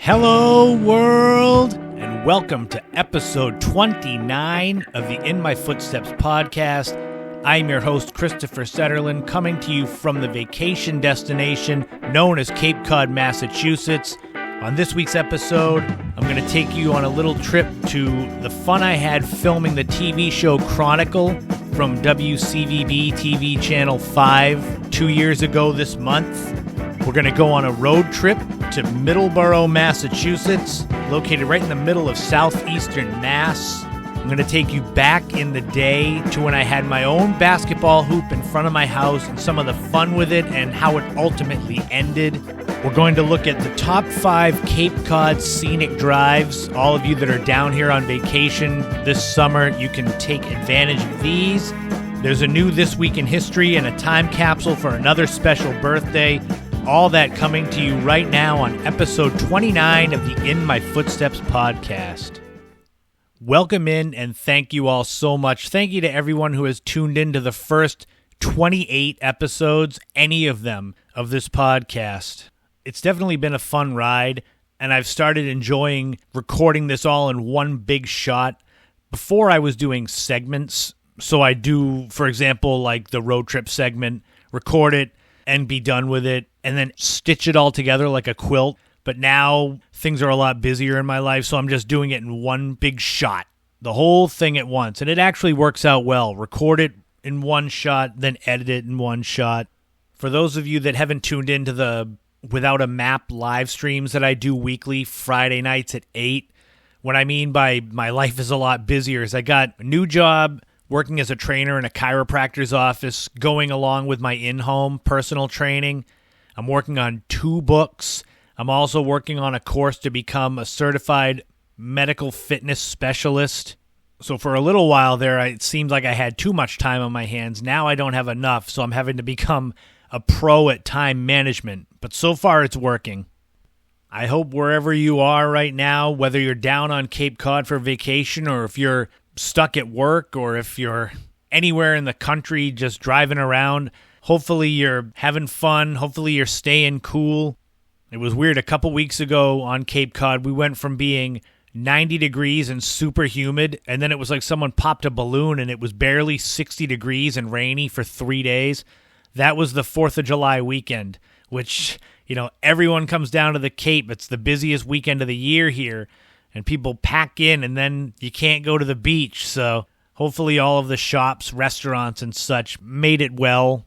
Hello, world, and welcome to episode 29 of the In My Footsteps podcast. I'm your host, Christopher Setterlin, coming to you from the vacation destination known as Cape Cod, Massachusetts. On this week's episode, I'm going to take you on a little trip to the fun I had filming the TV show Chronicle from WCVB-TV Channel 5 2 years ago this month. We're going to go on a road trip to Middleborough, Massachusetts, located right in the middle of southeastern Mass. I'm going to take you back in the day to when I had my own basketball hoop in front of my house and some of the fun with it and how it ultimately ended. We're going to look at the top 5 Cape Cod Scenic Drives. All of you that are down here on vacation this summer, you can take advantage of these. There's a new This Week in History and a time capsule for another special birthday. All that coming to you right now on episode 29 of the In My Footsteps podcast. Welcome in and thank you all so much. Thank you to everyone who has tuned into the first 28 episodes, any of them, of this podcast. It's definitely been a fun ride, and I've started enjoying recording this all in one big shot. Before I was doing segments, so I do, for example, like the road trip segment, record it and be done with it, and then stitch it all together like a quilt. But now things are a lot busier in my life, so I'm just doing it in one big shot, the whole thing at once. And it actually works out well. Record it in one shot, then edit it in one shot. For those of you that haven't tuned into the Without a Map live streams that I do weekly, Friday nights at 8, what I mean by my life is a lot busier is I got a new job working as a trainer in a chiropractor's office, going along with my in-home personal training. I'm working on 2 books. I'm also working on a course to become a certified medical fitness specialist. So for a little while there, it seemed like I had too much time on my hands. Now I don't have enough, so I'm having to become a pro at time management. But so far, it's working. I hope wherever you are right now, whether you're down on Cape Cod for vacation or if you're stuck at work or if you're anywhere in the country just driving around, hopefully you're having fun. Hopefully you're staying cool. It was weird. A couple weeks ago on Cape Cod, we went from being 90 degrees and super humid, and then it was like someone popped a balloon and it was barely 60 degrees and rainy for 3 days. That was the 4th of July weekend, which, you know, everyone comes down to the Cape. It's the busiest weekend of the year here, and people pack in, and then you can't go to the beach. So hopefully all of the shops, restaurants, and such made it well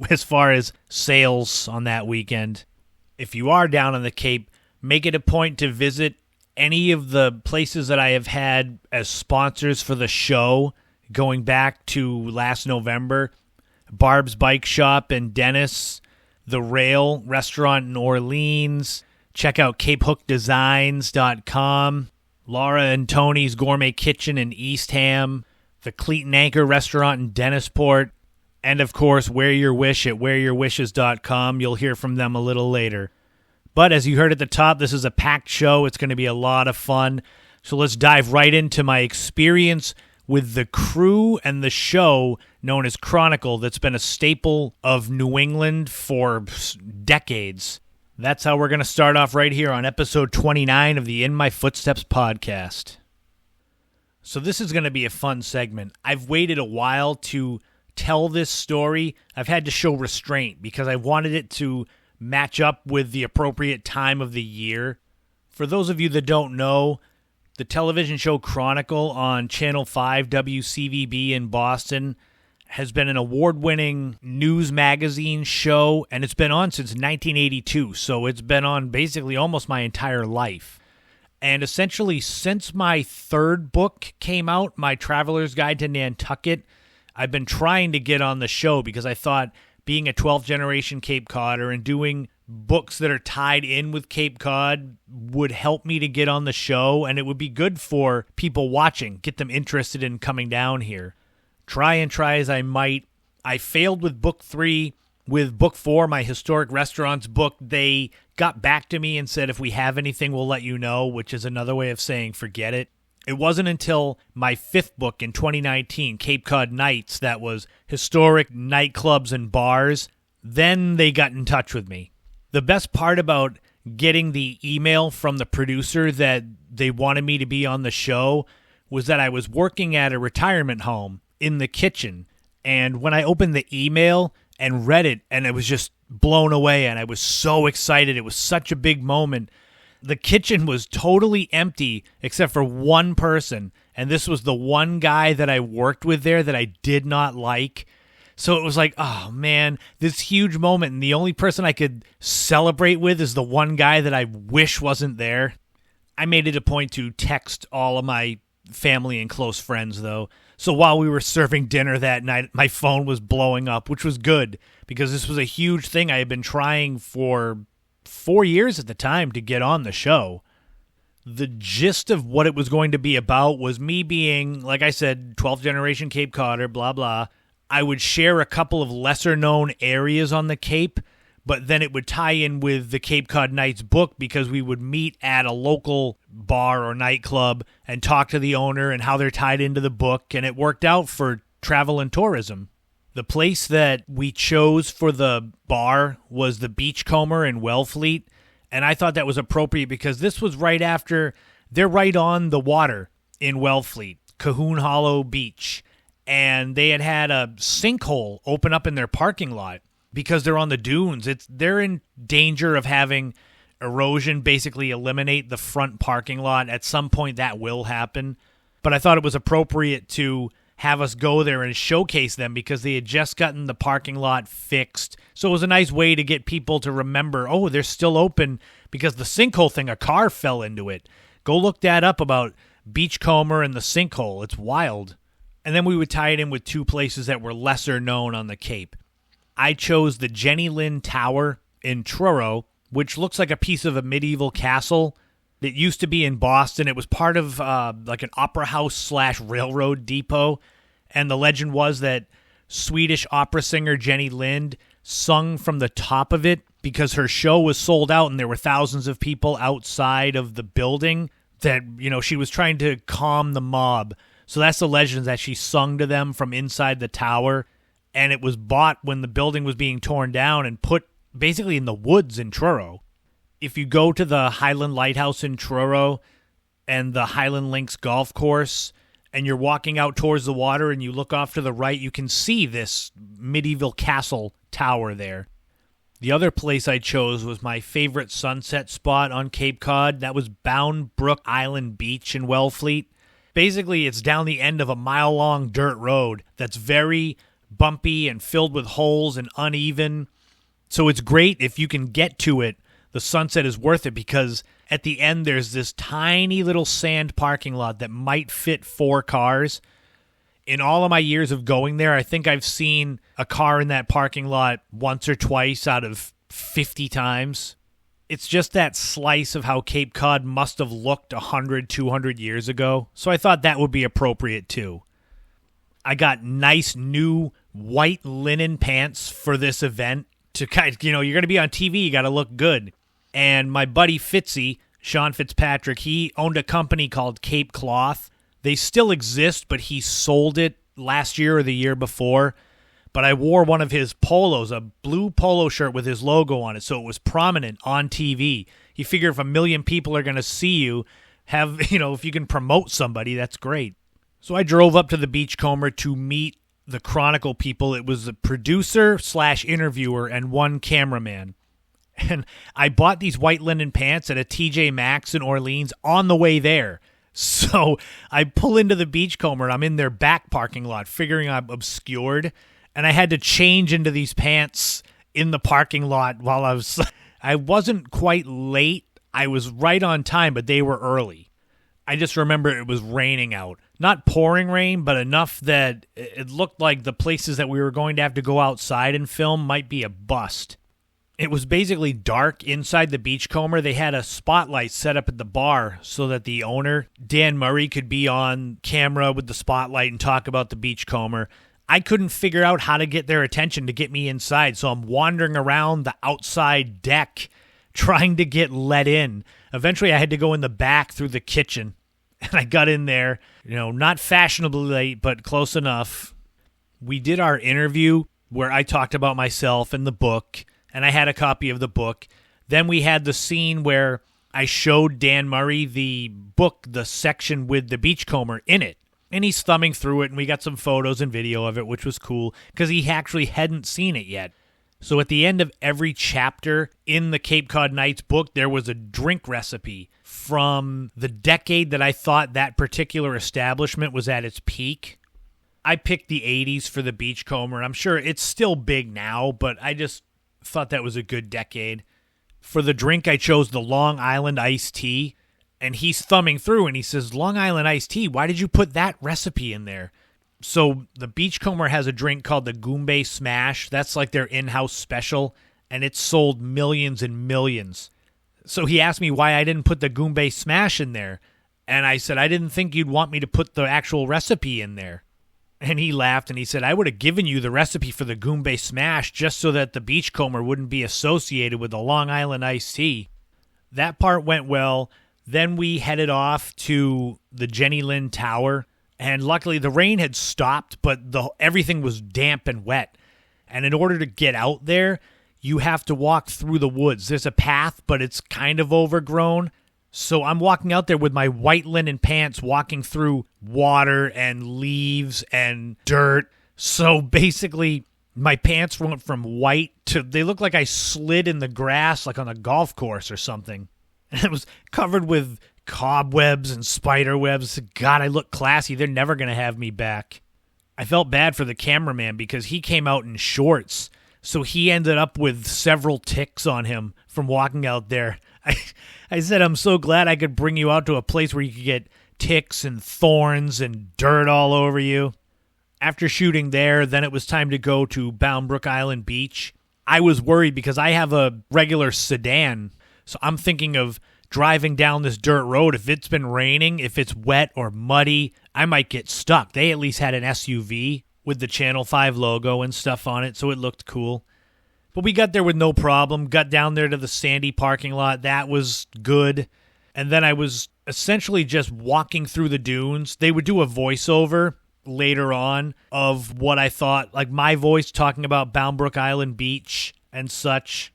as far as sales on that weekend. If you are down on the Cape, make it a point to visit any of the places that I have had as sponsors for the show going back to last November. Barb's Bike Shop in Dennis, The Rail Restaurant in Orleans. Check out CapeHookDesigns.com, Laura and Tony's Gourmet Kitchen in Eastham, the Cleat and Anchor Restaurant in Dennisport, and of course, Wear Your Wish at WearYourWishes.com. You'll hear from them a little later. But as you heard at the top, this is a packed show. It's going to be a lot of fun. So let's dive right into my experience with the crew and the show known as Chronicle that's been a staple of New England for decades. That's how we're going to start off right here on episode 29 of the In My Footsteps podcast. So this is going to be a fun segment. I've waited a while to tell this story. I've had to show restraint because I wanted it to match up with the appropriate time of the year. For those of you that don't know, the television show Chronicle on Channel 5 WCVB in Boston has been an award-winning news magazine show, and it's been on since 1982, so it's been on basically almost my entire life. And essentially, since my 3rd book came out, My Traveler's Guide to Nantucket, I've been trying to get on the show because I thought being a 12th generation Cape Codder and doing books that are tied in with Cape Cod would help me to get on the show, and it would be good for people watching, get them interested in coming down here. Try as I might, I failed with book 3. With book 4, my Historic Restaurants book, they got back to me and said, if we have anything, we'll let you know, which is another way of saying forget it. It wasn't until my 5th book in 2019, Cape Cod Nights, that was historic nightclubs and bars, then they got in touch with me. The best part about getting the email from the producer that they wanted me to be on the show was that I was working at a retirement home in the kitchen. And when I opened the email and read it, and I was just blown away, and I was so excited. It was such a big moment. The kitchen was totally empty except for one person, and this was the one guy that I worked with there that I did not like. So it was like, oh man, this huge moment, and the only person I could celebrate with is the one guy that I wish wasn't there. I made it a point to text all of my family and close friends, though. So while we were serving dinner that night, my phone was blowing up, which was good, because this was a huge thing. I had been trying for 4 years at the time to get on the show. The gist of what it was going to be about was me being, like I said, 12th generation Cape Codder, blah, blah. I would share a couple of lesser-known areas on the Cape, but then it would tie in with the Cape Cod Nights book because we would meet at a local bar or nightclub and talk to the owner and how they're tied into the book, and it worked out for travel and tourism. The place that we chose for the bar was the Beachcomber in Wellfleet, and I thought that was appropriate because this was right after, they're right on the water in Wellfleet, Cahoon Hollow Beach. And they had a sinkhole open up in their parking lot because they're on the dunes. They're in danger of having erosion basically eliminate the front parking lot. At some point that will happen. But I thought it was appropriate to have us go there and showcase them because they had just gotten the parking lot fixed. So it was a nice way to get people to remember, oh, they're still open because the sinkhole thing, a car fell into it. Go look that up about Beachcomber and the sinkhole. It's wild. And then we would tie it in with two places that were lesser known on the Cape. I chose the Jenny Lind Tower in Truro, which looks like a piece of a medieval castle. It used to be in Boston. It was part of like an opera house / railroad depot. And the legend was that Swedish opera singer Jenny Lind sung from the top of it because her show was sold out and there were thousands of people outside of the building that, you know, she was trying to calm the mob. So that's the legend, that she sung to them from inside the tower, and it was bought when the building was being torn down and put basically in the woods in Truro. If you go to the Highland Lighthouse in Truro and the Highland Links golf course, and you're walking out towards the water and you look off to the right, you can see this medieval castle tower there. The other place I chose was my favorite sunset spot on Cape Cod. That was Bound Brook Island Beach in Wellfleet. Basically, it's down the end of a mile-long dirt road that's very bumpy and filled with holes and uneven. So it's great if you can get to it. The sunset is worth it because at the end there's this tiny little sand parking lot that might fit 4 cars. In all of my years of going there, I think I've seen a car in that parking lot once or twice out of 50 times. It's just that slice of how Cape Cod must have looked 100, 200 years ago. So I thought that would be appropriate too. I got nice new white linen pants for this event. To kind of, you know, you're going to be on TV, you got to look good. And my buddy Fitzy, Sean Fitzpatrick, he owned a company called Cape Cloth. They still exist, but he sold it last year or the year before. But I wore one of his polos, a blue polo shirt with his logo on it, so it was prominent on TV. You figure if 1 million people are going to see you, if you can promote somebody, that's great. So I drove up to the Beachcomber to meet the Chronicle people. It was the producer / interviewer and one cameraman. And I bought these white linen pants at a TJ Maxx in Orleans on the way there. So I pull into the Beachcomber and I'm in their back parking lot, figuring I'm obscured. And I had to change into these pants in the parking lot while I wasn't quite late. I was right on time, but they were early. I just remember it was raining out. Not pouring rain, but enough that it looked like the places that we were going to have to go outside and film might be a bust. It was basically dark inside the Beachcomber. They had a spotlight set up at the bar so that the owner, Dan Murray, could be on camera with the spotlight and talk about the Beachcomber. I couldn't figure out how to get their attention to get me inside, so I'm wandering around the outside deck trying to get let in. Eventually, I had to go in the back through the kitchen, and I got in there, not fashionably late, but close enough. We did our interview where I talked about myself and the book, and I had a copy of the book. Then we had the scene where I showed Dan Murray the book, the section with the beachcomber in it. And he's thumbing through it, and we got some photos and video of it, which was cool, because he actually hadn't seen it yet. So at the end of every chapter in the Cape Cod Nights book, there was a drink recipe from the decade that I thought that particular establishment was at its peak. I picked the 80s for the beachcomber. I'm sure it's still big now, but I just thought that was a good decade. For the drink, I chose the Long Island iced tea. And he's thumbing through and he says, Long Island iced tea, why did you put that recipe in there? So the Beachcomber has a drink called the Goombay Smash. That's like their in-house special, and it's sold millions and millions. So he asked me why I didn't put the Goombay Smash in there. And I said, I didn't think you'd want me to put the actual recipe in there. And he laughed and he said, I would have given you the recipe for the Goombay Smash just so that the Beachcomber wouldn't be associated with the Long Island iced tea. That part went well. Then we headed off to the Jenny Lind Tower, and luckily the rain had stopped, but everything was damp and wet. And in order to get out there, you have to walk through the woods. There's a path, but it's kind of overgrown. So I'm walking out there with my white linen pants, walking through water and leaves and dirt. So basically, my pants went from white to, they look like I slid in the grass like on a golf course or something. And it was covered with cobwebs and spider webs. God, I look classy. They're never going to have me back. I felt bad for the cameraman because he came out in shorts. So he ended up with several ticks on him from walking out there. I said, I'm so glad I could bring you out to a place where you could get ticks and thorns and dirt all over you. After shooting there, then it was time to go to Bound Brook Island Beach. I was worried because I have a regular sedan. So I'm thinking of driving down this dirt road. If it's been raining, if it's wet or muddy, I might get stuck. They at least had an SUV with the Channel 5 logo and stuff on it, so it looked cool. But we got there with no problem, got down there to the Sandy parking lot. That was good. And then I was essentially just walking through the dunes. They would do a voiceover later on of what I thought, like my voice talking about Bound Brook Island Beach and such.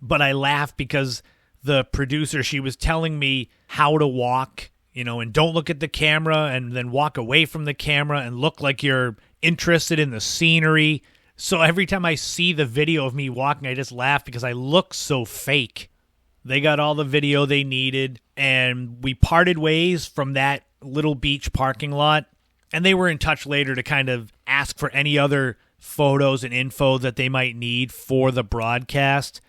But I laughed because the producer, she was telling me how to walk, and don't look at the camera and then walk away from the camera and look like you're interested in the scenery. So every time I see the video of me walking, I just laugh because I look so fake. They got all the video they needed, and we parted ways from that little beach parking lot, and they were in touch later to kind of ask for any other photos and info that they might need for the broadcast.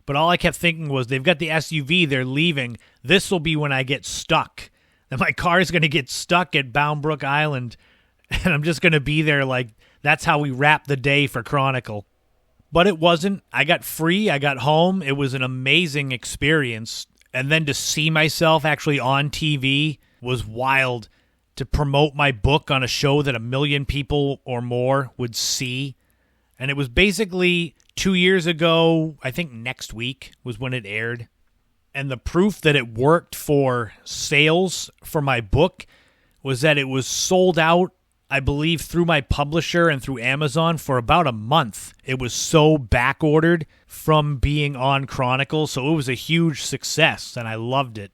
But all I kept thinking was, they've got the SUV, they're leaving. This will be when I get stuck. And my car is going to get stuck at Bound Brook Island. And I'm just going to be there like, that's how we wrap the day for Chronicle. But it wasn't. I got free. I got home. It was an amazing experience. And then to see myself actually on TV was wild. To promote my book on a show that 1 million people or more would see. And it was basically 2 years ago, I think next week was when it aired. And the proof that it worked for sales for my book was that it was sold out, I believe, through my publisher and through Amazon for about a month. It was so back-ordered from being on Chronicle, so it was a huge success, and I loved it.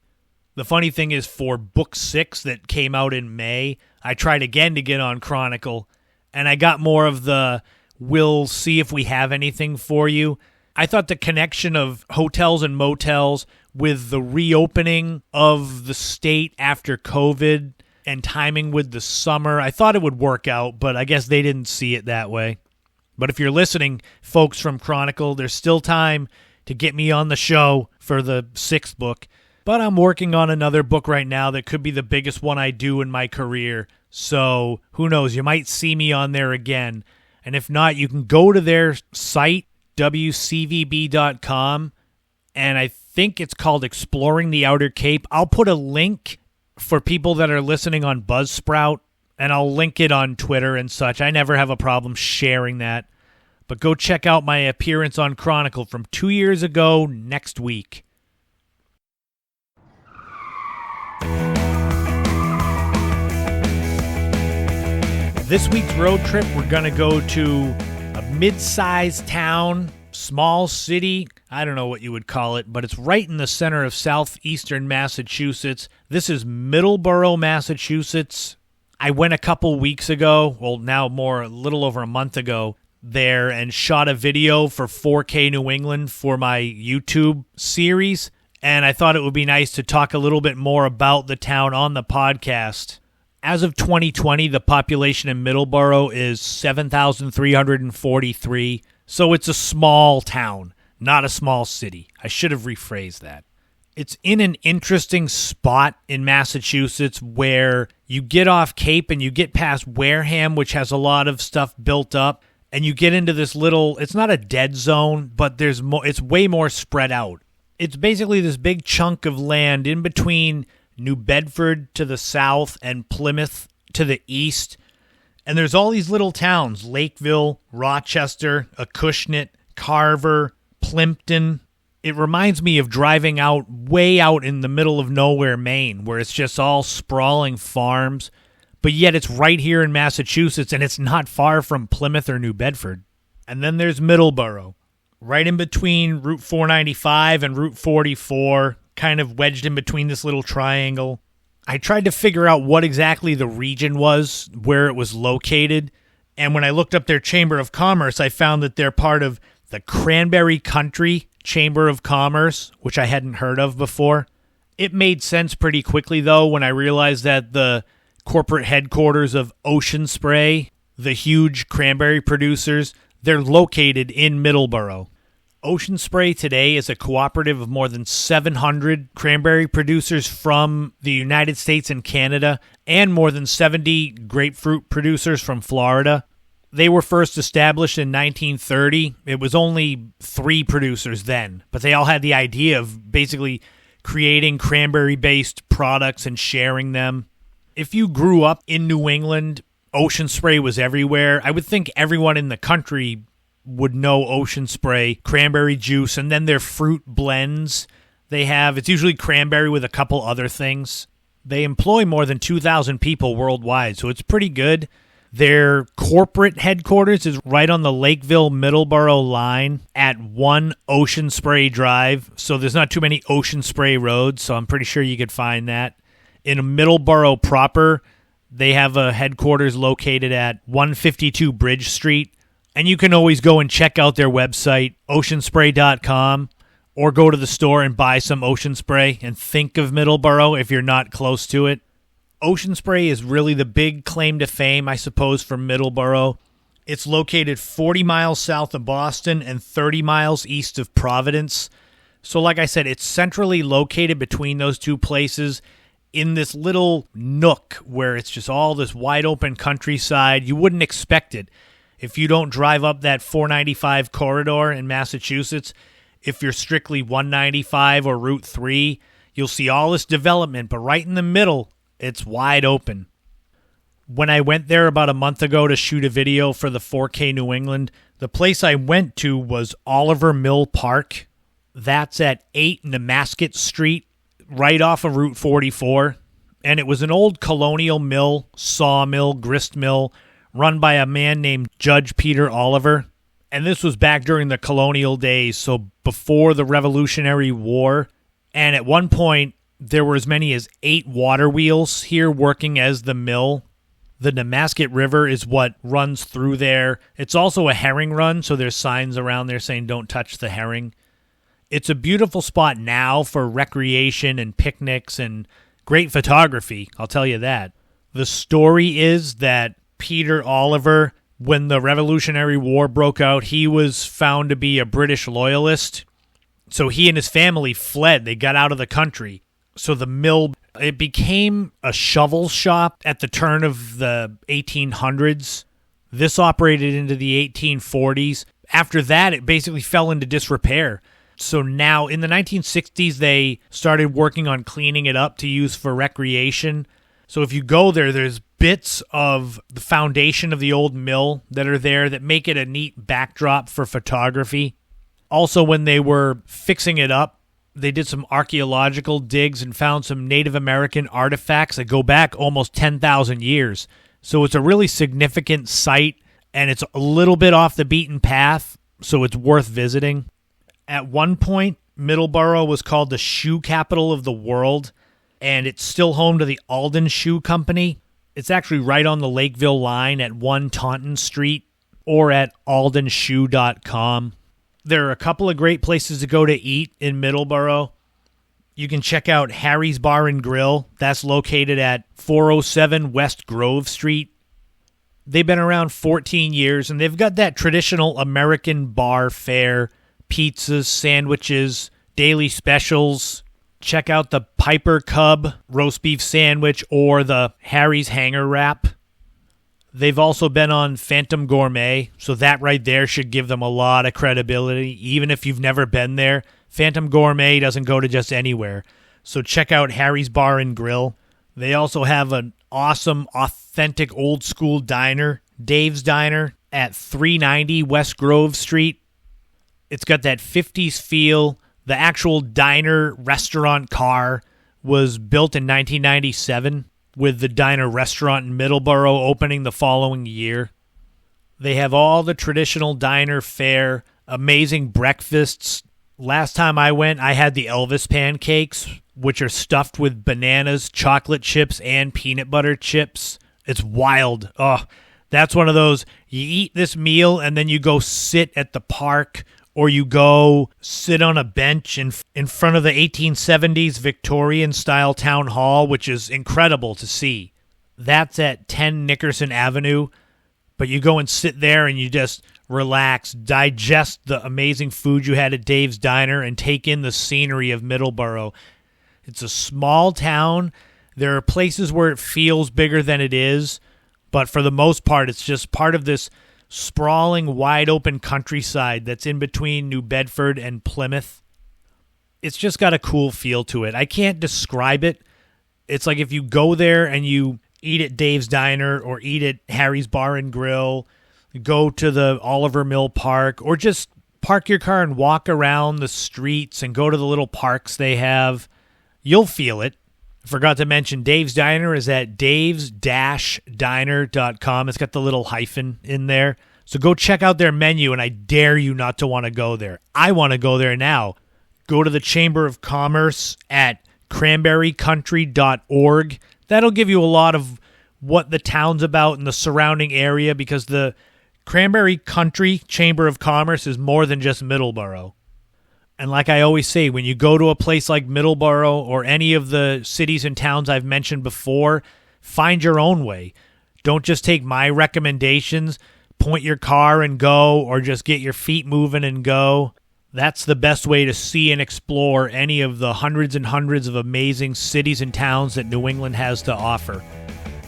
The funny thing is, for book 6 that came out in May, I tried again to get on Chronicle, and I got more of the, we'll see if we have anything for you. I thought the connection of hotels and motels with the reopening of the state after COVID and timing with the summer, I thought it would work out, but I guess they didn't see it that way. But if you're listening, folks from Chronicle, there's still time to get me on the show for the 6th book. But I'm working on another book right now that could be the biggest one I do in my career. So who knows, you might see me on there again. And if not, you can go to their site, WCVB.com, and I think it's called Exploring the Outer Cape. I'll put a link for people that are listening on Buzzsprout, and I'll link it on Twitter and such. I never have a problem sharing that. But go check out my appearance on Chronicle from 2 years ago next week. This week's road trip, we're going to go to a mid-sized town, small city I don't know what you would call it, but it's right in the center of southeastern Massachusetts. This is Middleborough, Massachusetts. I went a couple weeks ago, well, now a little over a month ago, there and shot a video for 4K New England for my YouTube series, and I thought it would be nice to talk a little bit more about the town on the podcast. As of 2020, the population in Middleborough is 7,343, so it's a small town, not a small city. I should have rephrased that. It's in an interesting spot in Massachusetts where you get off Cape and you get past Wareham, which has a lot of stuff built up, and you get into this little, it's not a dead zone, but it's way more spread out. It's basically this big chunk of land in between New Bedford to the south and Plymouth to the east. And there's all these little towns, Lakeville, Rochester, Acushnet, Carver, Plimpton. It reminds me of driving way out in the middle of nowhere, Maine, where it's just all sprawling farms, but yet it's right here in Massachusetts, and it's not far from Plymouth or New Bedford. And then there's Middleborough, right in between Route 495 and Route 44, kind of wedged in between this little triangle. I tried to figure out what exactly the region was, where it was located, and when I looked up their Chamber of Commerce, I found that they're part of the Cranberry Country Chamber of Commerce, which I hadn't heard of before. It made sense pretty quickly, though, when I realized that the corporate headquarters of Ocean Spray, the huge cranberry producers, they're located in Middleborough. Ocean Spray today is a cooperative of more than 700 cranberry producers from the United States and Canada, and more than 70 grapefruit producers from Florida. They were first established in 1930. It was only 3 producers then, but they all had the idea of basically creating cranberry-based products and sharing them. If you grew up in New England, Ocean Spray was everywhere. I would think everyone in the country would know Ocean Spray, cranberry juice, and then their fruit blends they have. It's usually cranberry with a couple other things. They employ more than 2,000 people worldwide, so it's pretty good. Their corporate headquarters is right on the Lakeville-Middleborough line at 1 Ocean Spray Drive, so there's not too many Ocean Spray roads, so I'm pretty sure you could find that. In Middleborough proper, they have a headquarters located at 152 Bridge Street, and you can always go and check out their website, oceanspray.com, or go to the store and buy some Ocean Spray and think of Middleborough if you're not close to it. Ocean Spray is really the big claim to fame, I suppose, for Middleborough. It's located 40 miles south of Boston and 30 miles east of Providence. So like I said, it's centrally located between those two places in this little nook where it's just all this wide open countryside. You wouldn't expect it if you don't drive up that 495 corridor in Massachusetts. If you're strictly 195 or Route 3, you'll see all this development, but right in the middle, it's wide open. When I went there about a month ago to shoot a video for the 4K New England, the place I went to was Oliver Mill Park. That's at 8 Nemasket Street, right off of Route 44. And it was an old colonial mill, sawmill, grist mill, run by a man named Judge Peter Oliver. And this was back during the colonial days, so before the Revolutionary War. And at one point, there were as many as 8 water wheels here working as the mill. The Nemasket River is what runs through there. It's also a herring run, so there's signs around there saying don't touch the herring. It's a beautiful spot now for recreation and picnics and great photography, I'll tell you that. The story is that Peter Oliver, when the Revolutionary War broke out, he was found to be a British loyalist. So he and his family fled. They got out of the country. So the mill, it became a shovel shop at the turn of the 1800s. This operated into the 1840s. After that, it basically fell into disrepair. So now, in the 1960s, they started working on cleaning it up to use for recreation. So if you go there, there's bits of the foundation of the old mill that are there that make it a neat backdrop for photography. Also, when they were fixing it up, they did some archaeological digs and found some Native American artifacts that go back almost 10,000 years. So it's a really significant site, and it's a little bit off the beaten path, so it's worth visiting. At one point, Middleborough was called the shoe capital of the world, and it's still home to the Alden Shoe Company. It's actually right on the Lakeville line at 1 Taunton Street or at aldenshoe.com. There are a couple of great places to go to eat in Middleborough. You can check out Harry's Bar and Grill. That's located at 407 West Grove Street. They've been around 14 years, and they've got that traditional American bar fare, pizzas, sandwiches, daily specials. Check out the Piper Cub roast beef sandwich or the Harry's Hanger Wrap. They've also been on Phantom Gourmet, so that right there should give them a lot of credibility. Even if you've never been there, Phantom Gourmet doesn't go to just anywhere. So check out Harry's Bar and Grill. They also have an awesome, authentic, old-school diner, Dave's Diner, at 390 West Grove Street. It's got that 50s feel. The actual diner restaurant car was built in 1997, with the diner restaurant in Middleborough opening the following year. They have all the traditional diner fare, amazing breakfasts. Last time I went, I had the Elvis pancakes, which are stuffed with bananas, chocolate chips, and peanut butter chips. It's wild. Oh, that's one of those, you eat this meal and then you go sit at the park, or you go sit on a bench in front of the 1870s Victorian-style town hall, which is incredible to see. That's at 10 Nickerson Avenue, but you go and sit there and you just relax, digest the amazing food you had at Dave's Diner, and take in the scenery of Middleborough. It's a small town. There are places where it feels bigger than it is, but for the most part, it's just part of this sprawling, wide-open countryside that's in between New Bedford and Plymouth. It's just got a cool feel to it. I can't describe it. It's like if you go there and you eat at Dave's Diner or eat at Harry's Bar and Grill, go to the Oliver Mill Park, or just park your car and walk around the streets and go to the little parks they have, you'll feel it. I forgot to mention Dave's Diner is at daves-diner.com. It's got the little hyphen in there. So go check out their menu, and I dare you not to want to go there. I want to go there now. Go to the Chamber of Commerce at cranberrycountry.org. That'll give you a lot of what the town's about in the surrounding area, because the Cranberry Country Chamber of Commerce is more than just Middleborough. And like I always say, when you go to a place like Middleborough or any of the cities and towns I've mentioned before, find your own way. Don't just take my recommendations, point your car and go, or just get your feet moving and go. That's the best way to see and explore any of the hundreds and hundreds of amazing cities and towns that New England has to offer.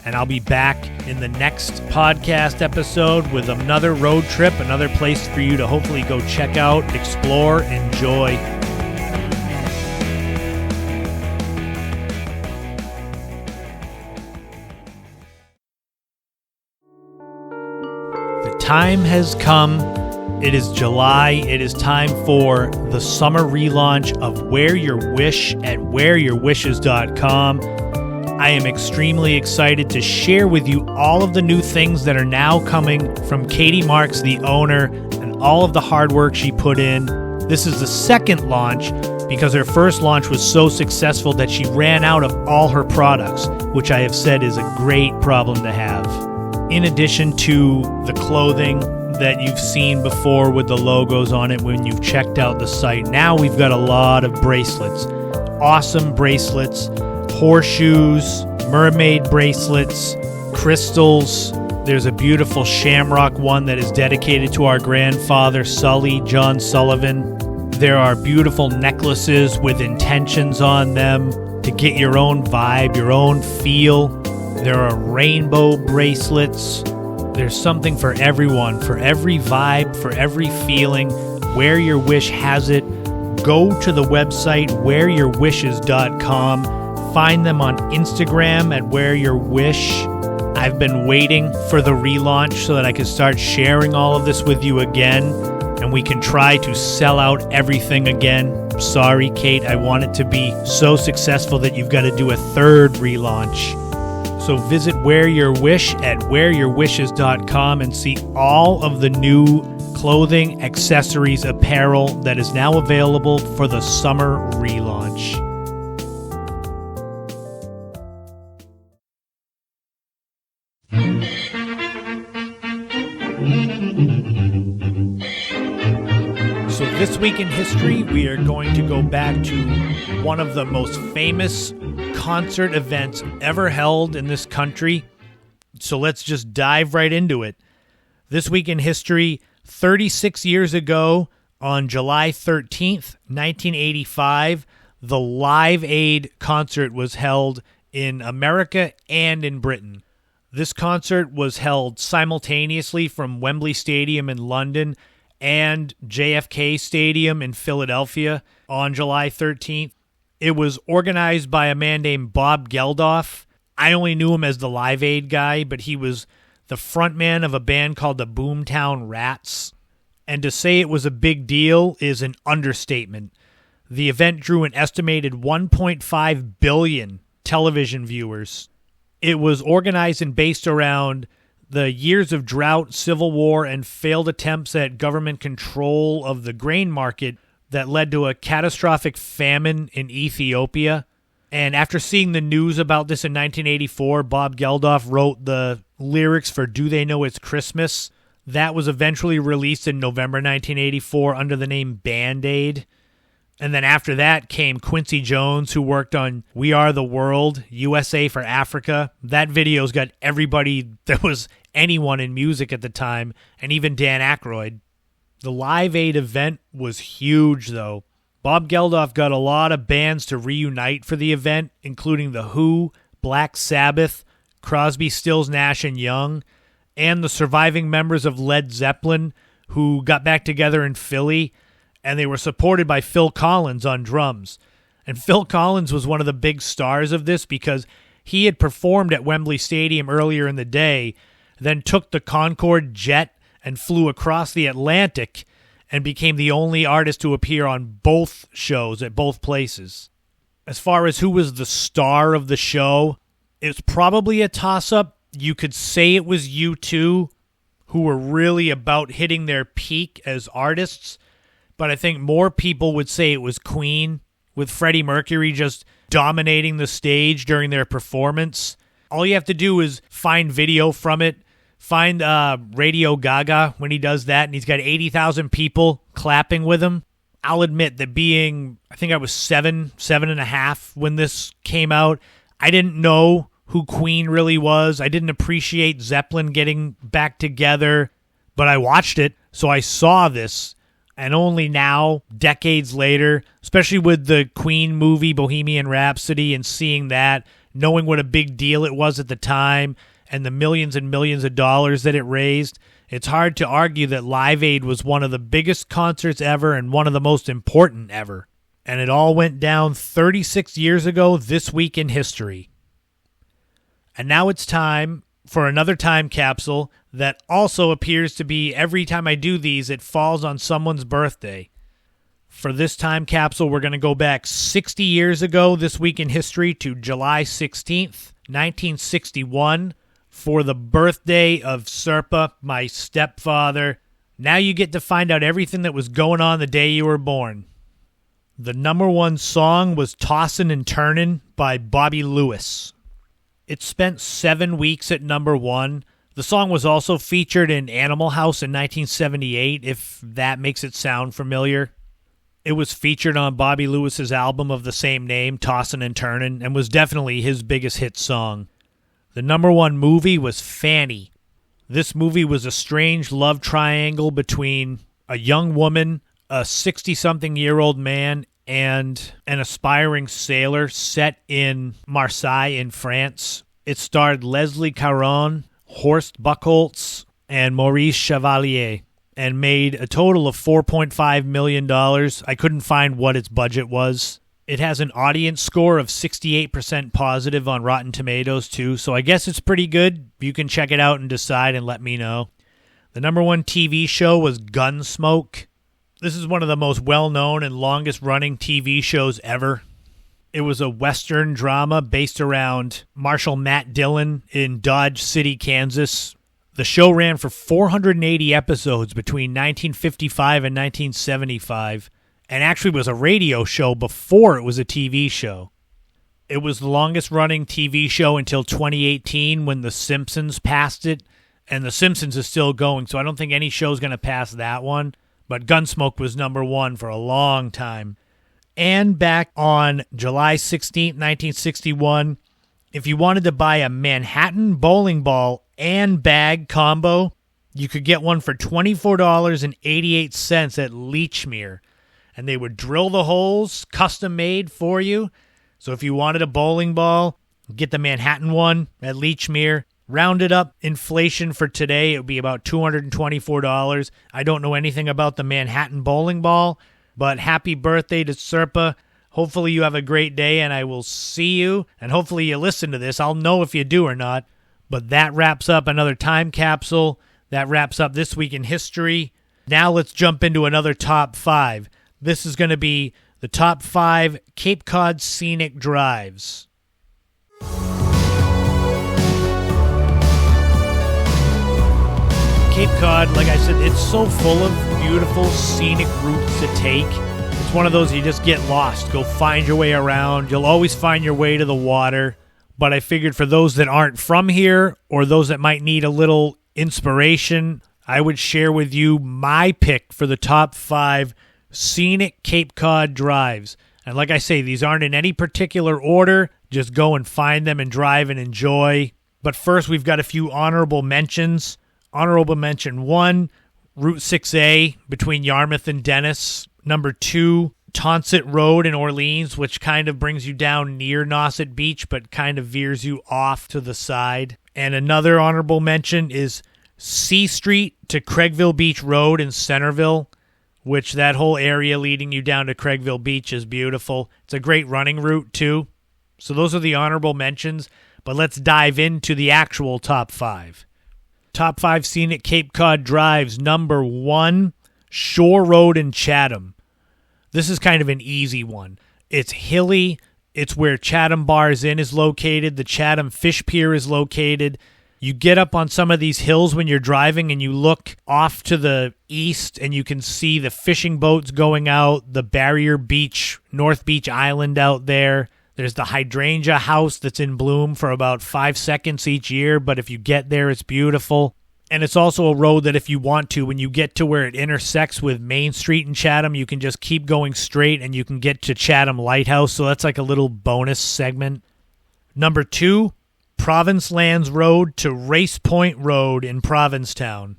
And I'll be back in the next podcast episode with another road trip, another place for you to hopefully go check out, explore, enjoy. The time has come. It is July. It is time for the summer relaunch of Wear Your Wish at wearyourwishes.com. I am extremely excited to share with you all of the new things that are now coming from Katie Marks, the owner, and all of the hard work she put in. This is the second launch because her first launch was so successful that she ran out of all her products, which I have said is a great problem to have. In addition to the clothing that you've seen before with the logos on it when you've checked out the site, now we've got a lot of bracelets. Awesome bracelets. Horseshoes, mermaid bracelets, crystals. There's a beautiful shamrock one that is dedicated to our grandfather, Sully John Sullivan. There are beautiful necklaces with intentions on them to get your own vibe, your own feel. There are rainbow bracelets. There's something for everyone, for every vibe, for every feeling. Wear Your Wish has it. Go to the website, wearyourwishes.com. Find them on Instagram at Wear Your Wish. I've been waiting for the relaunch so that I can start sharing all of this with you again, and we can try to sell out everything again. Sorry, Kate, I want it to be so successful that you've got to do a third relaunch. So visit Wear Your Wish at wearyourwishes.com and see all of the new clothing, accessories, apparel that is now available for the summer relaunch. So this week in history, we are going to go back to one of the most famous concert events ever held in this country. So let's just dive right into it. This week in history, 36 years ago, on July 13th, 1985, the Live Aid concert was held in America and in Britain. This concert was held simultaneously from Wembley Stadium in London and JFK Stadium in Philadelphia on July 13th. It was organized by a man named Bob Geldof. I only knew him as the Live Aid guy, but he was the frontman of a band called the Boomtown Rats. And to say it was a big deal is an understatement. The event drew an estimated 1.5 billion television viewers. It was organized and based around the years of drought, civil war, and failed attempts at government control of the grain market that led to a catastrophic famine in Ethiopia. And after seeing the news about this in 1984, Bob Geldof wrote the lyrics for Do They Know It's Christmas? That was eventually released in November 1984 under the name Band-Aid. And then after that came Quincy Jones, who worked on We Are the World, USA for Africa. That video's got everybody that was anyone in music at the time, and even Dan Aykroyd. The Live Aid event was huge, though. Bob Geldof got a lot of bands to reunite for the event, including The Who, Black Sabbath, Crosby, Stills, Nash & Young, and the surviving members of Led Zeppelin, who got back together in Philly, and they were supported by Phil Collins on drums. And Phil Collins was one of the big stars of this because he had performed at Wembley Stadium earlier in the day, then took the Concorde jet and flew across the Atlantic and became the only artist to appear on both shows at both places. As far as who was the star of the show, it's probably a toss-up. You could say it was U2, who were really about hitting their peak as artists, but I think more people would say it was Queen, with Freddie Mercury just dominating the stage during their performance. All you have to do is find video from it. Find Radio Gaga when he does that, and he's got 80,000 people clapping with him. I'll admit that being, I think I was seven and a half when this came out, I didn't know who Queen really was. I didn't appreciate Zeppelin getting back together, but I watched it, so I saw this. And only now, decades later, especially with the Queen movie Bohemian Rhapsody and seeing that, knowing what a big deal it was at the time and the millions and millions of dollars that it raised, it's hard to argue that Live Aid was one of the biggest concerts ever and one of the most important ever. And it all went down 36 years ago this week in history. And now it's time for another time capsule that also appears to be, every time I do these, it falls on someone's birthday. For this time capsule, we're going to go back 60 years ago this week in history to July 16th, 1961, for the birthday of Serpa, my stepfather. Now you get to find out everything that was going on the day you were born. The number one song was Tossin' and Turnin' by Bobby Lewis. It spent 7 weeks at number one. The song was also featured in Animal House in 1978, if that makes it sound familiar. It was featured on Bobby Lewis's album of the same name, Tossin' and Turnin', and was definitely his biggest hit song. The number one movie was Fanny. This movie was a strange love triangle between a young woman, a 60-something-year-old man, and an aspiring sailor set in Marseille in France. It starred Leslie Caron, Horst Buchholz, and Maurice Chevalier, and made a total of $4.5 million. I couldn't find what its budget was. It has an audience score of 68% positive on Rotten Tomatoes, too, so I guess it's pretty good. You can check it out and decide and let me know. The number one TV show was Gunsmoke. This is one of the most well-known and longest-running TV shows ever. It was a Western drama based around Marshal Matt Dillon in Dodge City, Kansas. The show ran for 480 episodes between 1955 and 1975, and actually was a radio show before it was a TV show. It was the longest-running TV show until 2018 when The Simpsons passed it, and The Simpsons is still going, so I don't think any show's going to pass that one. But Gunsmoke was number one for a long time. And back on July 16, 1961, if you wanted to buy a Manhattan bowling ball and bag combo, you could get one for $24.88 at Lechmere. And they would drill the holes, custom made for you. So if you wanted a bowling ball, get the Manhattan one at Lechmere. Rounded up inflation for today, it would be about $224. I don't know anything about the Manhattan bowling ball, but happy birthday to Serpa. Hopefully you have a great day, and I will see you. And hopefully you listen to this. I'll know if you do or not. But that wraps up another time capsule. That wraps up This Week in History. Now let's jump into another top 5. This is going to be the top 5 Cape Cod Scenic Drives. Cape Cod, like I said, it's so full of beautiful scenic routes to take. It's one of those you just get lost. Go find your way around. You'll always find your way to the water. But I figured for those that aren't from here or those that might need a little inspiration, I would share with you my pick for the top 5 scenic Cape Cod drives. And like I say, these aren't in any particular order. Just go and find them and drive and enjoy. But first, we've got a few honorable mentions. Honorable mention 1, Route 6A between Yarmouth and Dennis. Number 2, Tonsett Road in Orleans, which kind of brings you down near Nauset Beach, but kind of veers you off to the side. And another honorable mention is C Street to Craigville Beach Road in Centerville, which that whole area leading you down to Craigville Beach is beautiful. It's a great running route, too. So those are the honorable mentions, but let's dive into the actual top 5. Top 5 scenic Cape Cod drives. Number 1, Shore Road in Chatham. This is kind of an easy one. It's hilly. It's where Chatham Bars Inn is located. The Chatham Fish Pier is located. You get up on some of these hills when you're driving and you look off to the east and you can see the fishing boats going out, the Barrier Beach, North Beach Island out there. There's the hydrangea house that's in bloom for about 5 seconds each year, but if you get there, it's beautiful. And it's also a road that if you want to, when you get to where it intersects with Main Street in Chatham, you can just keep going straight and you can get to Chatham Lighthouse, so that's like a little bonus segment. Number 2, Province Lands Road to Race Point Road in Provincetown.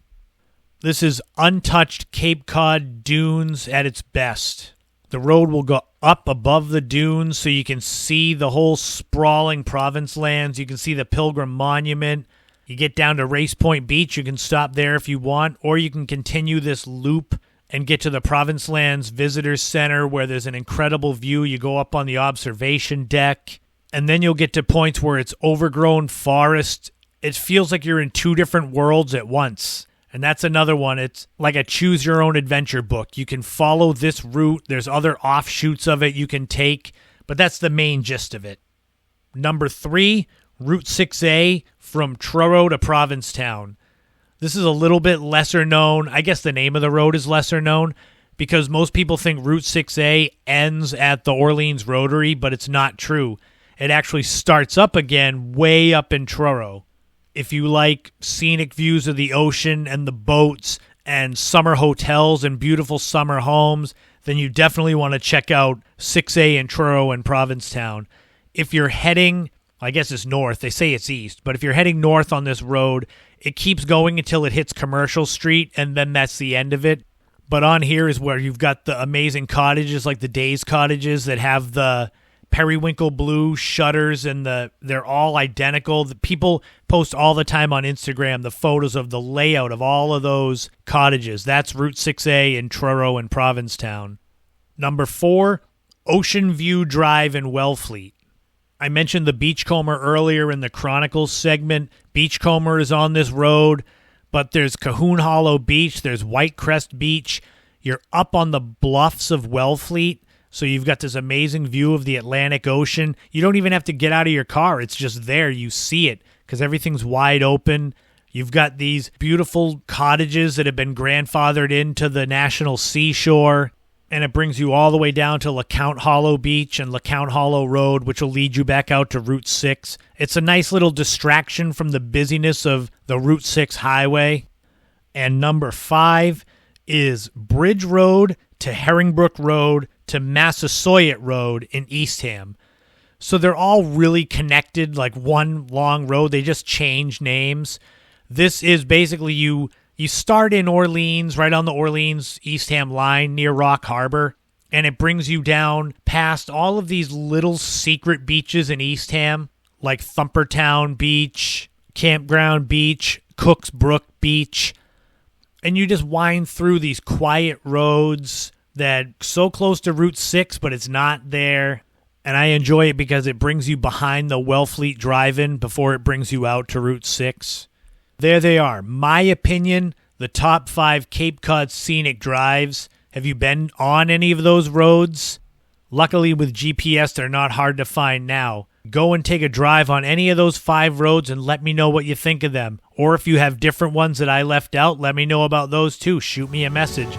This is untouched Cape Cod dunes at its best. The road will go up above the dunes so you can see the whole sprawling Province lands. You can see the Pilgrim Monument. You get down to Race Point Beach. You can stop there if you want, or you can continue this loop and get to the Province Lands Visitors Center where there's an incredible view. You go up on the observation deck, and then you'll get to points where it's overgrown forest. It feels like you're in 2 different worlds at once. And that's another one. It's like a choose-your-own-adventure book. You can follow this route. There's other offshoots of it you can take, but that's the main gist of it. Number 3, Route 6A from Truro to Provincetown. This is a little bit lesser known. I guess the name of the road is lesser known because most people think Route 6A ends at the Orleans Rotary, but it's not true. It actually starts up again way up in Truro. If you like scenic views of the ocean and the boats and summer hotels and beautiful summer homes, then you definitely want to check out 6A in Truro and Provincetown. If you're heading, I guess it's north, they say it's east, but if you're heading north on this road, it keeps going until it hits Commercial Street, and then that's the end of it. But on here is where you've got the amazing cottages like the Days Cottages that have the periwinkle blue shutters, and they're all identical. The people post all the time on Instagram the photos of the layout of all of those cottages. That's Route 6A in Truro and Provincetown. Number 4, Ocean View Drive in Wellfleet. I mentioned the Beachcomber earlier in the Chronicle segment. Beachcomber is on this road, but there's Cahoon Hollow Beach, there's White Crest Beach. You're up on the bluffs of Wellfleet. So you've got this amazing view of the Atlantic Ocean. You don't even have to get out of your car. It's just there. You see it because everything's wide open. You've got these beautiful cottages that have been grandfathered into the national seashore, and it brings you all the way down to LeCount Hollow Beach and LeCount Hollow Road, which will lead you back out to Route 6. It's a nice little distraction from the busyness of the Route 6 highway. And number 5 is Bridge Road to Herringbrook Road to Massasoit Road in Eastham. So they're all really connected, like one long road. They just change names. This is basically you start in Orleans, right on the Orleans-Eastham line near Rock Harbor, and it brings you down past all of these little secret beaches in Eastham, like Thumpertown Beach, Campground Beach, Cooks Brook Beach, and you just wind through these quiet roads that so close to Route 6, but it's not there. And I enjoy it because it brings you behind the Wellfleet Drive-In before it brings you out to Route 6. There they are. My opinion, the top 5 Cape Cod Scenic Drives. Have you been on any of those roads? Luckily, with GPS, they're not hard to find now. Go and take a drive on any of those 5 roads and let me know what you think of them. Or if you have different ones that I left out, let me know about those too. Shoot me a message.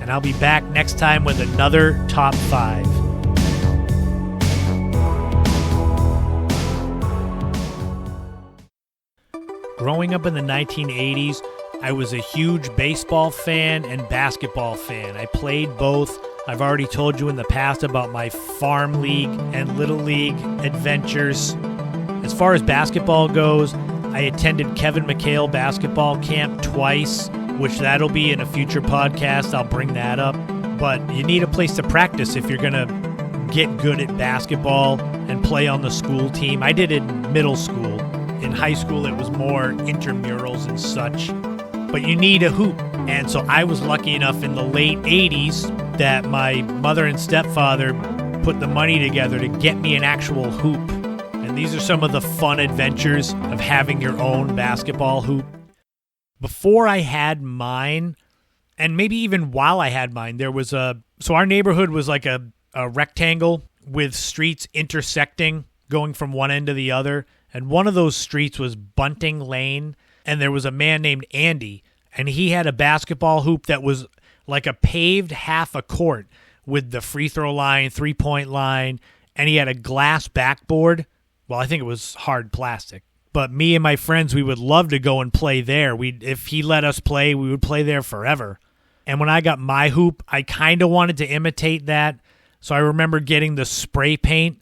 And I'll be back next time with another Top 5. Growing up in the 1980s, I was a huge baseball fan and basketball fan. I played both. I've already told you in the past about my farm league and little league adventures. As far as basketball goes, I attended Kevin McHale basketball camp twice, which that'll be in a future podcast. I'll bring that up. But you need a place to practice if you're going to get good at basketball and play on the school team. I did it in middle school. In high school, it was more intramurals and such. But you need a hoop. And so I was lucky enough in the late 80s that my mother and stepfather put the money together to get me an actual hoop. And these are some of the fun adventures of having your own basketball hoop. Before I had mine, and maybe even while I had mine, there was so our neighborhood was like a rectangle with streets intersecting, going from one end to the other. And one of those streets was Bunting Lane, and there was a man named Andy, and he had a basketball hoop that was like a paved half a court with the free throw line, three-point line, and he had a glass backboard. Well, I think it was hard plastic. But me and my friends, we would love to go and play there. If he let us play, we would play there forever. And when I got my hoop, I kind of wanted to imitate that. So I remember getting the spray paint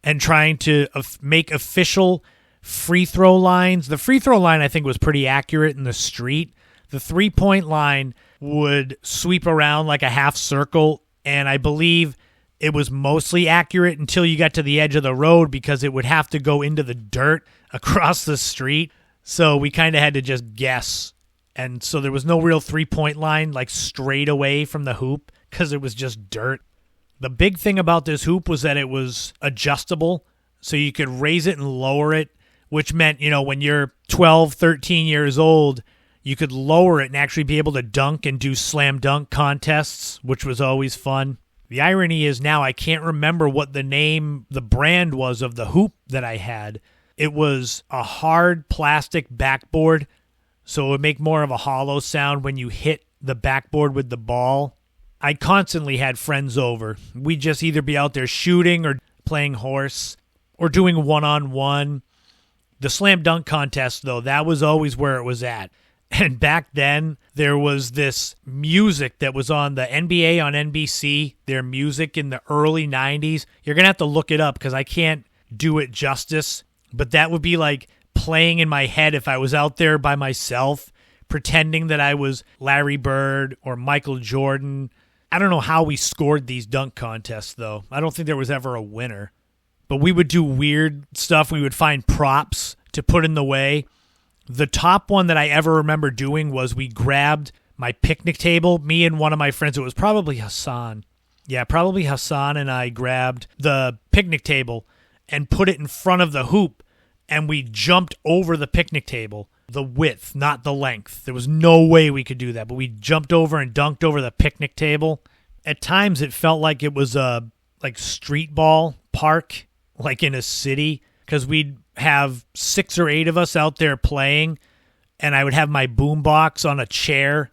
and trying to make official free throw lines. The free throw line, I think, was pretty accurate in the street. The three-point line would sweep around like a half circle, and I believe it was mostly accurate until you got to the edge of the road because it would have to go into the dirt across the street. So we kind of had to just guess. And so there was no real three-point line like straight away from the hoop because it was just dirt. The big thing about this hoop was that it was adjustable, so you could raise it and lower it, which meant, when you're 12, 13 years old, you could lower it and actually be able to dunk and do slam dunk contests, which was always fun. The irony is now I can't remember what the brand was of the hoop that I had. It was a hard plastic backboard, so it would make more of a hollow sound when you hit the backboard with the ball. I constantly had friends over. We'd just either be out there shooting or playing horse or doing one-on-one. The slam dunk contest, though, that was always where it was at. And back then, there was this music that was on the NBA on NBC, their music in the early 90s. You're going to have to look it up because I can't do it justice. But that would be like playing in my head if I was out there by myself, pretending that I was Larry Bird or Michael Jordan. I don't know how we scored these dunk contests, though. I don't think there was ever a winner. But we would do weird stuff. We would find props to put in the way. The top one that I ever remember doing was we grabbed my picnic table. Me and one of my friends, it was probably Hassan. Yeah, probably Hassan and I grabbed the picnic table and put it in front of the hoop, and we jumped over the picnic table. The width, not the length. There was no way we could do that, but we jumped over and dunked over the picnic table. At times, it felt like it was a like street ball park, like in a city, because we'd have 6 or 8 of us out there playing, and I would have my boombox on a chair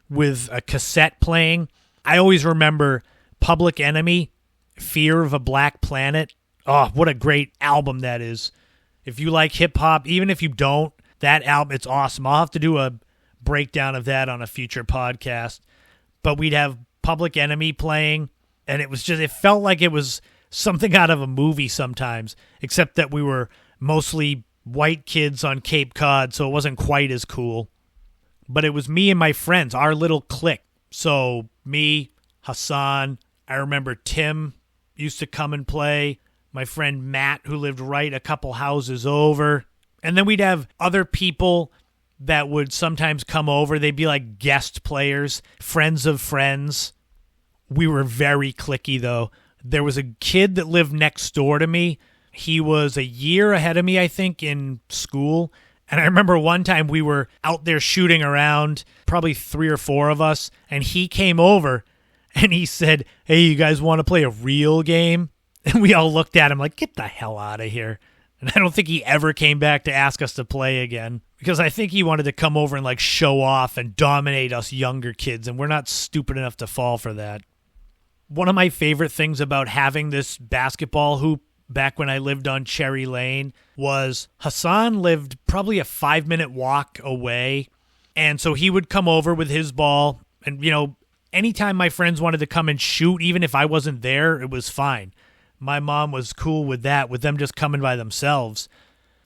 with a cassette playing. I always remember Public Enemy, Fear of a Black Planet. Oh, what a great album that is. If you like hip-hop, even if you don't, that album, it's awesome. I'll have to do a breakdown of that on a future podcast. But we'd have Public Enemy playing, and it felt like it was something out of a movie sometimes, except that we were mostly white kids on Cape Cod, so it wasn't quite as cool. But it was me and my friends, our little clique. So me, Hassan, I remember Tim used to come and play, my friend Matt, who lived right a couple houses over. And then we'd have other people that would sometimes come over. They'd be like guest players, friends of friends. We were very cliquey, though. There was a kid that lived next door to me. He was a year ahead of me, I think, in school. And I remember one time we were out there shooting around, probably 3 or 4 of us, and he came over and he said, "Hey, you guys want to play a real game?" And we all looked at him like, "Get the hell out of here." And I don't think he ever came back to ask us to play again, because I think he wanted to come over and like show off and dominate us younger kids, and we're not stupid enough to fall for that. One of my favorite things about having this basketball hoop back when I lived on Cherry Lane was Hassan lived probably a 5-minute walk away. And so he would come over with his ball. And, anytime my friends wanted to come and shoot, even if I wasn't there, it was fine. My mom was cool with that, with them just coming by themselves.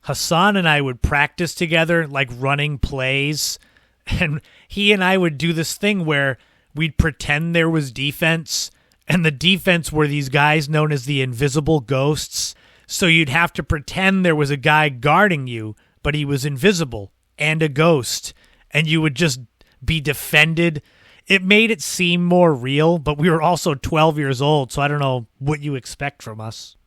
Hassan and I would practice together, like running plays. And he and I would do this thing where we'd pretend there was defense. And the defense were these guys known as the invisible ghosts. So you'd have to pretend there was a guy guarding you, but he was invisible and a ghost. And you would just be defended. It made it seem more real, but we were also 12 years old, so I don't know what you expect from us.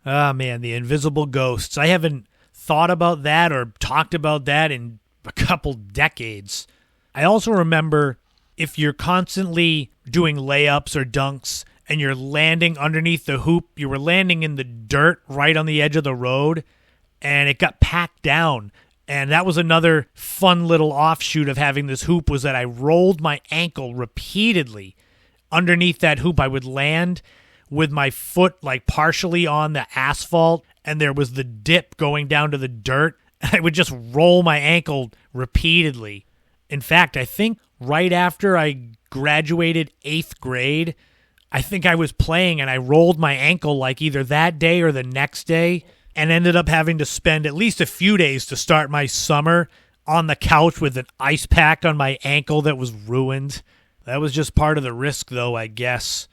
Ah, man, the invisible ghosts. I haven't thought about that or talked about that in a couple decades. I also remember if you're constantly doing layups or dunks and you're landing underneath the hoop, you were landing in the dirt right on the edge of the road, and it got packed down. And that was another fun little offshoot of having this hoop, was that I rolled my ankle repeatedly underneath that hoop. I would land with my foot like partially on the asphalt, and there was the dip going down to the dirt. I would just roll my ankle repeatedly. In fact, I think right after I graduated 8th grade, I think I was playing and I rolled my ankle like either that day or the next day, and ended up having to spend at least a few days to start my summer on the couch with an ice pack on my ankle that was ruined. That was just part of the risk, though, I guess.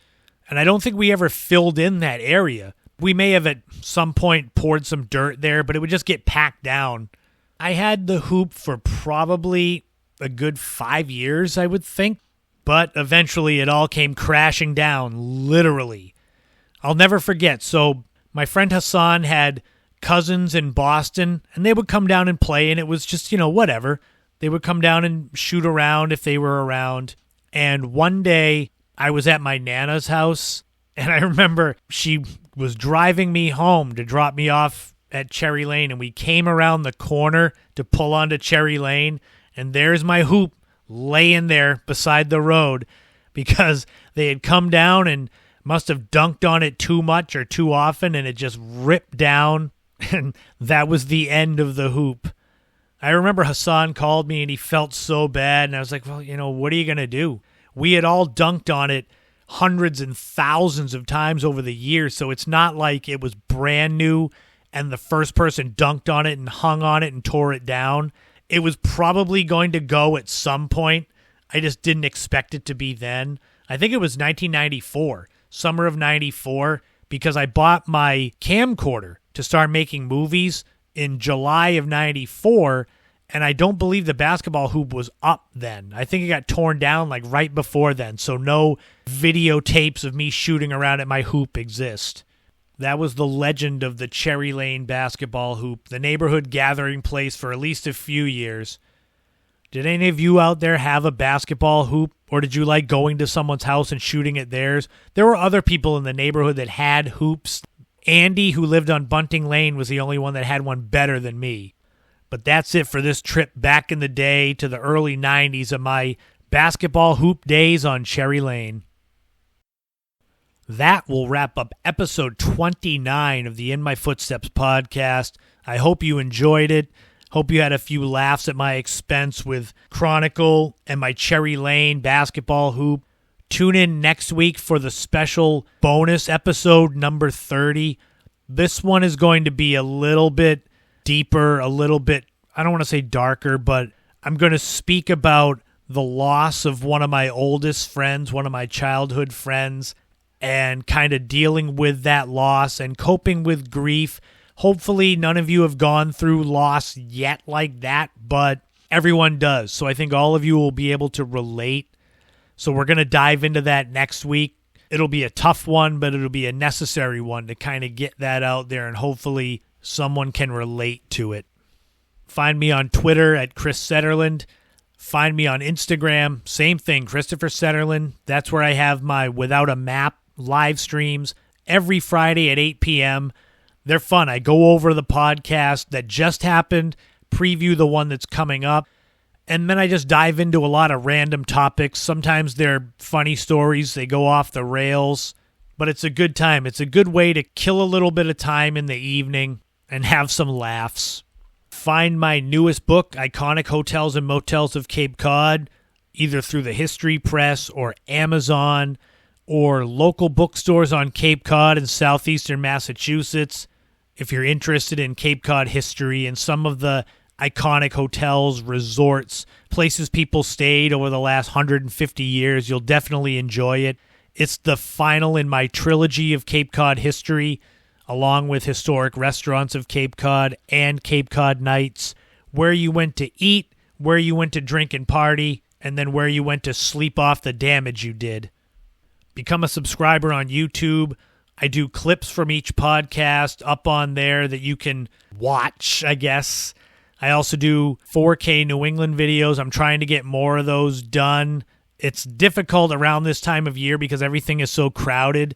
And I don't think we ever filled in that area. We may have at some point poured some dirt there, but it would just get packed down. I had the hoop for probably a good 5 years, I would think. But eventually it all came crashing down, literally. I'll never forget. So my friend Hassan had cousins in Boston, and they would come down and play, and it was just, whatever. They would come down and shoot around if they were around. And one day I was at my Nana's house, and I remember she was driving me home to drop me off at Cherry Lane, and we came around the corner to pull onto Cherry Lane, and there's my hoop laying there beside the road, because they had come down and must have dunked on it too much or too often, and it just ripped down, and that was the end of the hoop. I remember Hassan called me, and he felt so bad, and I was like, well, what are you going to do? We had all dunked on it hundreds and thousands of times over the years, so it's not like it was brand new and the first person dunked on it and hung on it and tore it down. It was probably going to go at some point. I just didn't expect it to be then. I think it was 1994, summer of 94, because I bought my camcorder to start making movies in July of 94, and I don't believe the basketball hoop was up then. I think it got torn down like right before then, so no videotapes of me shooting around at my hoop exist. That was the legend of the Cherry Lane basketball hoop, the neighborhood gathering place for at least a few years. Did any of you out there have a basketball hoop Or did you like going to someone's house and shooting at theirs? There were other people in the neighborhood that had hoops. Andy, who lived on Bunting Lane, was the only one that had one better than me. But that's it for this trip back in the day to the early 90s of my basketball hoop days on Cherry Lane. That will wrap up episode 29 of the In My Footsteps podcast. I hope you enjoyed it. Hope you had a few laughs at my expense with Chronicle and my Cherry Lane basketball hoop. Tune in next week for the special bonus episode number 30. This one is going to be a little bit deeper, a little bit, I don't want to say darker, but I'm going to speak about the loss of one of my oldest friends, one of my childhood friends, and kind of dealing with that loss and coping with grief. Hopefully none of you have gone through loss yet like that, but everyone does. So I think all of you will be able to relate. So we're going to dive into that next week. It'll be a tough one, but it'll be a necessary one to kind of get that out there, and hopefully someone can relate to it. Find me on Twitter at Chris Setterland. Find me on Instagram. Same thing, Christopher Setterland. That's where I have my Without a Map live streams every Friday at 8 p.m. They're fun. I go over the podcast that just happened, preview the one that's coming up, and then I just dive into a lot of random topics. Sometimes they're funny stories. They go off the rails, but it's a good time. It's a good way to kill a little bit of time in the evening and have some laughs. Find my newest book, Iconic Hotels and Motels of Cape Cod, either through the History Press or Amazon or local bookstores on Cape Cod and southeastern Massachusetts. If you're interested in Cape Cod history and some of the iconic hotels, resorts, places people stayed over the last 150 years, you'll definitely enjoy it. It's the final in my trilogy of Cape Cod history, along with historic restaurants of Cape Cod and Cape Cod nights, where you went to eat, where you went to drink and party, and then where you went to sleep off the damage you did. Become a subscriber on YouTube. I do clips from each podcast up on there that you can watch, I guess. I also do 4K New England videos. I'm trying to get more of those done. It's difficult around this time of year because everything is so crowded,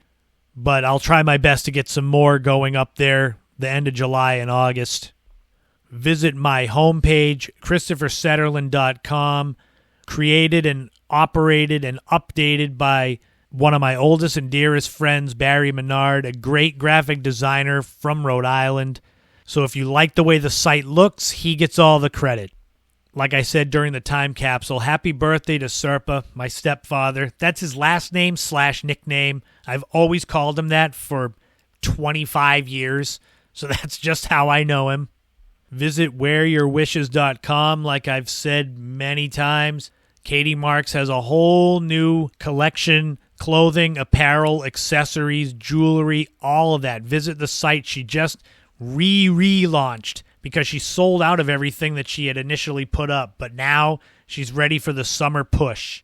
but I'll try my best to get some more going up there the end of July and August. Visit my homepage, ChristopherSetterland.com, created and operated and updated by one of my oldest and dearest friends, Barry Menard, a great graphic designer from Rhode Island. So if you like the way the site looks, he gets all the credit. Like I said during the Time Capsule, happy birthday to Serpa, my stepfather. That's his last name / nickname. I've always called him that for 25 years, so that's just how I know him. Visit wearyourwishes.com, like I've said many times. Katie Marks has a whole new collection, clothing, apparel, accessories, jewelry, all of that. Visit the site. She just relaunched because she sold out of everything that she had initially put up, but now she's ready for the summer push.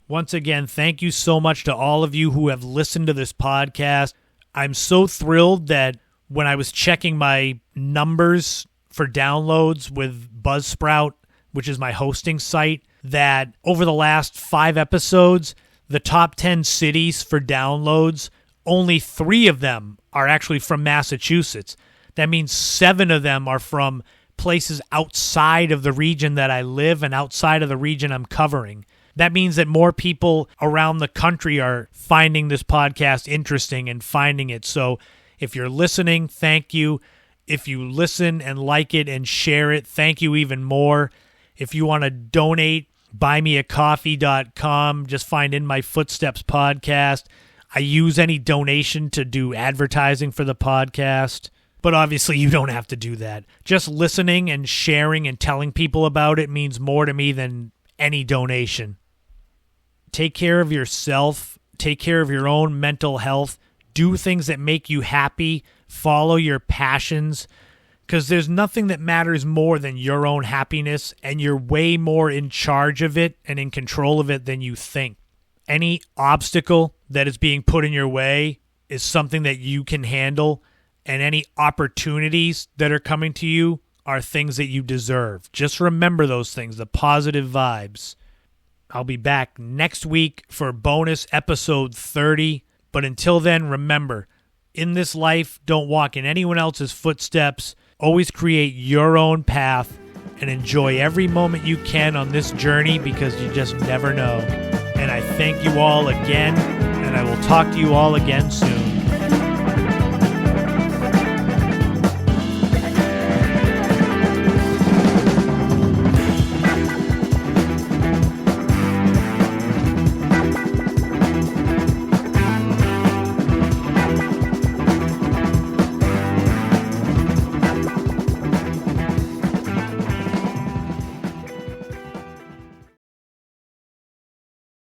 Once again, thank you so much to all of you who have listened to this podcast. I'm so thrilled that when I was checking my numbers for downloads with Buzzsprout, which is my hosting site, that over the last 5 episodes, the top 10 cities for downloads, only 3 of them are actually from Massachusetts. That means 7 of them are from places outside of the region that I live and outside of the region I'm covering. That means that more people around the country are finding this podcast interesting and finding it. So if you're listening, thank you. If you listen and like it and share it, thank you even more. If you want to donate, buymeacoffee.com. Just find In My Footsteps podcast. I use any donation to do advertising for the podcast, but obviously you don't have to do that. Just listening and sharing and telling people about it means more to me than any donation. Take care of yourself. Take care of your own mental health. Do things that make you happy. Follow your passions. Because there's nothing that matters more than your own happiness, and you're way more in charge of it and in control of it than you think. Any obstacle that is being put in your way is something that you can handle, and any opportunities that are coming to you are things that you deserve. Just remember those things, the positive vibes. I'll be back next week for bonus episode 30. But until then, remember, in this life, don't walk in anyone else's footsteps. Always create your own path and enjoy every moment you can on this journey because you just never know. And I thank you all again, and I will talk to you all again soon.